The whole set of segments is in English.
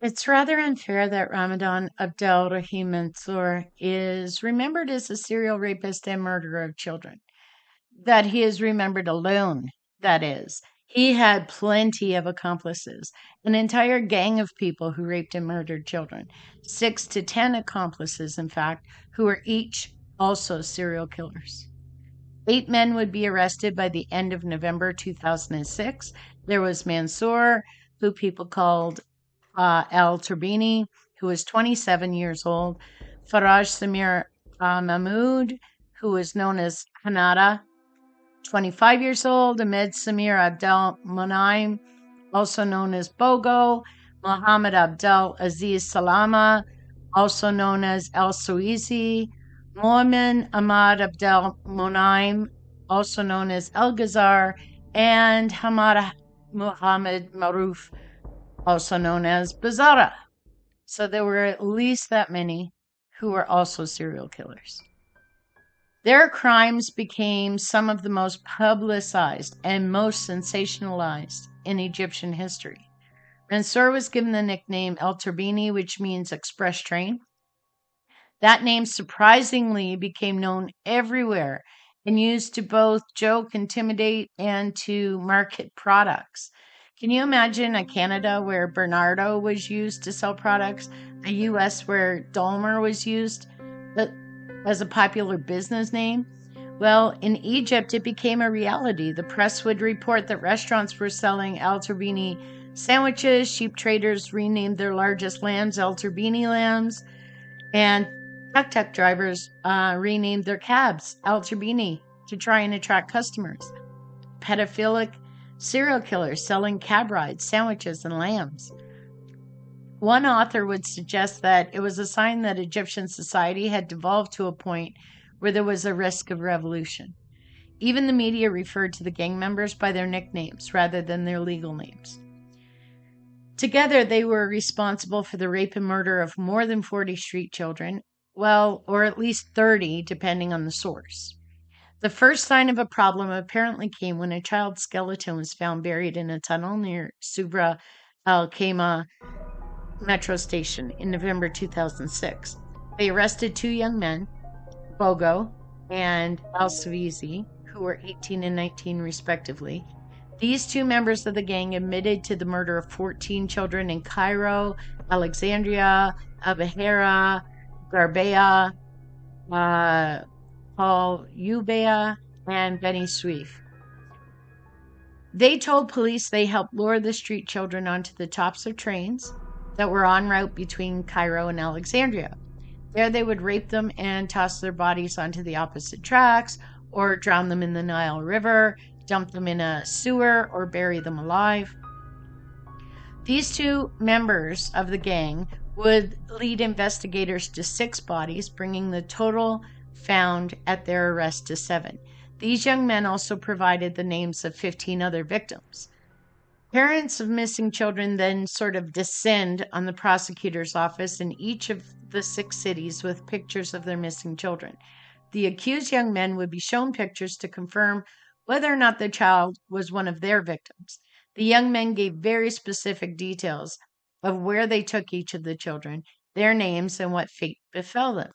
It's rather unfair that Ramadan Abdel Rahim Mansour is remembered as a serial rapist and murderer of children. That he is remembered alone, that is. He had plenty of accomplices, an entire gang of people who raped and murdered children, 6 to 10 accomplices, in fact, who were each also serial killers. 8 men would be arrested by the end of November 2006. There was Mansour, who people called Al-Turbini, who was 27 years old, Faraj Samir Mahmood, who was known as Hanada, 25 years old, Ahmed Samir Abdel Monaim, also known as Bogo, Mohammed Abdel Aziz Salama, also known as El Suizi, Mohamed Ahmad Abdel Monaim, also known as El Ghazar, and Hamad Muhammad Maruf, also known as Bazara. So there were at least that many who were also serial killers. Their crimes became some of the most publicized and most sensationalized in Egyptian history. Mansour was given the nickname Al-Turbini, which means express train. That name surprisingly became known everywhere and used to both joke, intimidate, and to market products. Can you imagine a Canada where Bernardo was used to sell products, a US where Dolmer was used as a popular business name? Well, in Egypt, it became a reality. The press would report that restaurants were selling Al-Turbini sandwiches, sheep traders renamed their largest lambs Al-Turbini lambs, and tuk-tuk drivers renamed their cabs Al-Turbini to try and attract customers. Pedophilic serial killers selling cab rides, sandwiches, and lambs. One author would suggest that it was a sign that Egyptian society had devolved to a point where there was a risk of revolution. Even the media referred to the gang members by their nicknames rather than their legal names. Together, they were responsible for the rape and murder of more than 40 street children, well, or at least 30, depending on the source. The first sign of a problem apparently came when a child's skeleton was found buried in a tunnel near Subra al-Khaimah metro station in November 2006. They arrested 2 young men, Bogo and Al-Savizi, who were 18 and 19 respectively. These 2 members of the gang admitted to the murder of 14 children in Cairo, Alexandria, Abahera, Garbea, Paul Ubea, and Beni Suif. They told police they helped lure the street children onto the tops of trains that were en route between Cairo and Alexandria. There they would rape them and toss their bodies onto the opposite tracks, or drown them in the Nile River, dump them in a sewer, or bury them alive. These 2 members of the gang would lead investigators to 6 bodies, bringing the total found at their arrest to 7. These young men also provided the names of 15 other victims. Parents of missing children then sort of descend on the prosecutor's office in each of the 6 cities with pictures of their missing children. The accused young men would be shown pictures to confirm whether or not the child was one of their victims. The young men gave very specific details of where they took each of the children, their names, and what fate befell them.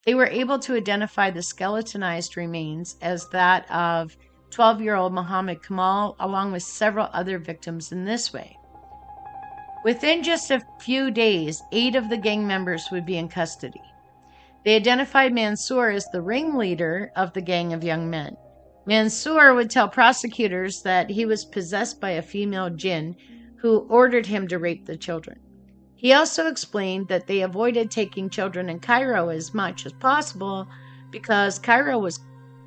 They were able to identify the skeletonized remains as that of 12-year-old Muhammad Kamal, along with several other victims in this way. Within just a few days, 8 of the gang members would be in custody. They identified Mansour as the ringleader of the gang of young men. Mansour would tell prosecutors that he was possessed by a female jinn who ordered him to rape the children. He also explained that they avoided taking children in Cairo as much as possible because Cairo was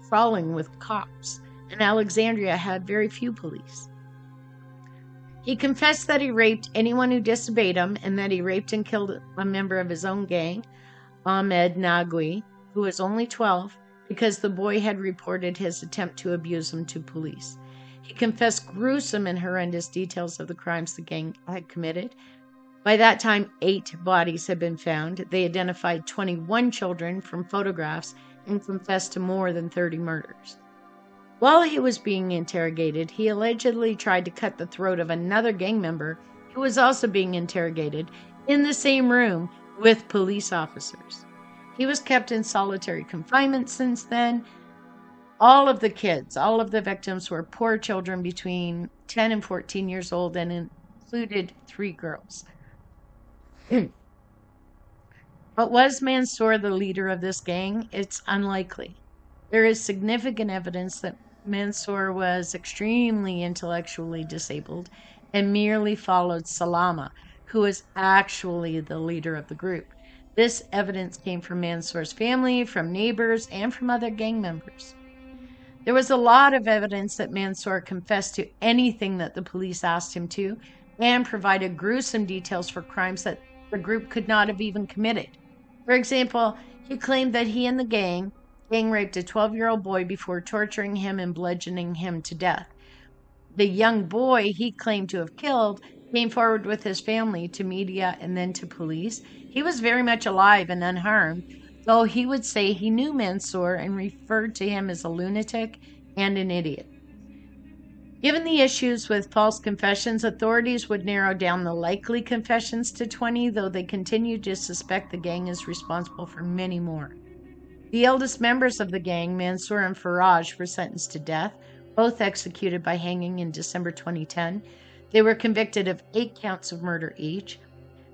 crawling with cops and Alexandria had very few police. He confessed that he raped anyone who disobeyed him and that he raped and killed a member of his own gang, Ahmed Nagui, who was only 12, because the boy had reported his attempt to abuse him to police. He confessed gruesome and horrendous details of the crimes the gang had committed. By that time, 8 bodies had been found. They identified 21 children from photographs and confessed to more than 30 murders. While he was being interrogated, he allegedly tried to cut the throat of another gang member who was also being interrogated in the same room with police officers. He was kept in solitary confinement since then. All of the kids, all of the victims were poor children between 10 and 14 years old and included 3 girls. But was Mansour the leader of this gang? It's unlikely. There is significant evidence that Mansour was extremely intellectually disabled and merely followed Salama, who was actually the leader of the group. This evidence came from Mansour's family, from neighbors, and from other gang members. There was a lot of evidence that Mansour confessed to anything that the police asked him to and provided gruesome details for crimes that the group could not have even committed. For example, he claimed that he and the gang raped a 12-year-old boy before torturing him and bludgeoning him to death. The young boy he claimed to have killed came forward with his family to media and then to police. He was very much alive and unharmed, though he would say he knew Mansour and referred to him as a lunatic and an idiot. Given the issues with false confessions, authorities would narrow down the likely confessions to 20, though they continued to suspect the gang is responsible for many more. The eldest members of the gang, Mansour and Faraj, were sentenced to death, both executed by hanging in December 2010. They were convicted of 8 counts of murder each.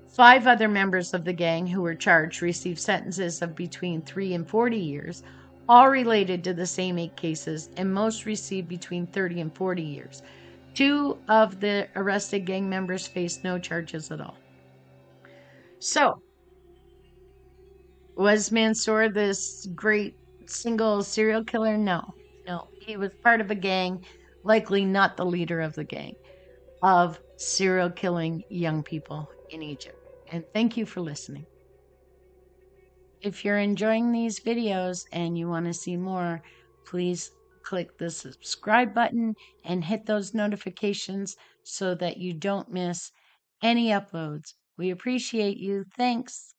5 other members of the gang who were charged received sentences of between 3 and 40 years, all related to the same 8 cases, and most received between 30 and 40 years. 2 of the arrested gang members faced no charges at all. So, was Mansour this great single serial killer? No. He was part of a gang, likely not the leader of the gang, of serial killing young people in Egypt. And thank you for listening. If you're enjoying these videos and you want to see more, please click the subscribe button and hit those notifications so that you don't miss any uploads. We appreciate you. Thanks.